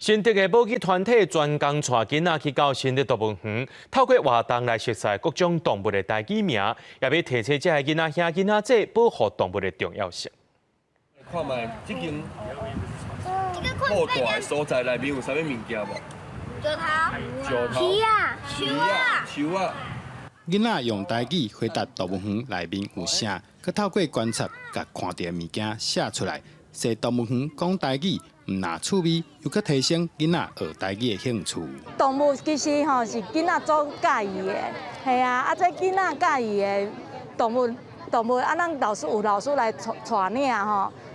新竹的保育团体专工带囡仔去到新竹动物园，透过活动来熟悉各种动物的代志名，也要提醒这些囡仔兄囡仔姐保护动物的重要性。看卖，这间好大的所在内面有啥物物件无？石头、树啊。囡仔用台语回答动物园内面有啥，佮透过观察，甲看到的物件写出来。说动物园讲台语，唔但趣味，又佮提升囡仔学台语的兴趣。动物其实是囡仔做介意的，系啊，这囡仔介意的动物，咱老师来带领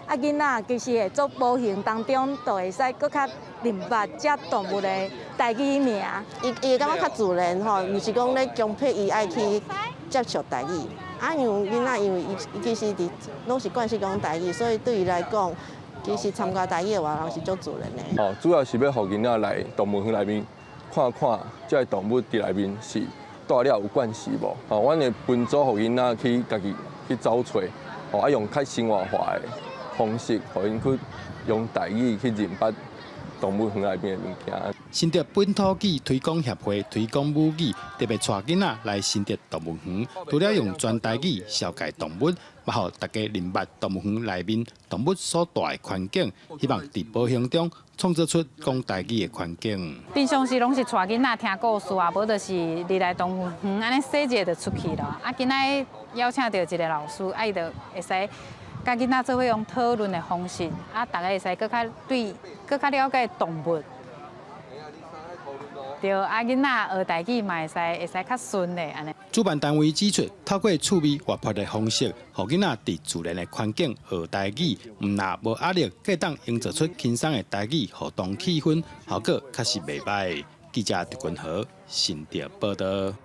囡仔其实会做模型当中，就会使佮较明白这动物的台语名。伊会感觉较自然毋是讲咧强迫伊爱去接触台语。因为囡仔因为伊其实拢是惯习讲台语，所以对伊来讲，其实参加台语的活动是足自然的。主要是要互囡仔来动物园内面看看，这动物伫内面是带了有关系无？阮会分组互囡仔去家己去找找，用较生活化的方式，互因去用台语去认捌动物园内面的物件。新竹本土语推广协会推广母语，特别带囡仔来新竹动物园，除了用全台语紹介動物，也互大家明白動物園內面動物所在的環境，希望在保育中創造出講台語的環境。平常時攏是帶囡仔聽故事啊，無就是入來動物園安尼洗一下就出去了。今仔邀請到一個老師，伊就會使甲囡仔做伙用討論的方式，大家會使更較了解動物。对，囡仔學台語嘛會使較順的安尼。主辦單位指出，透過趣味活潑的方式，讓囡仔在自然的環境學台語，唔但無壓力，更當營造出輕鬆的台語互動氣氛，效果確實袂歹。記者狄君豪，新竹報道。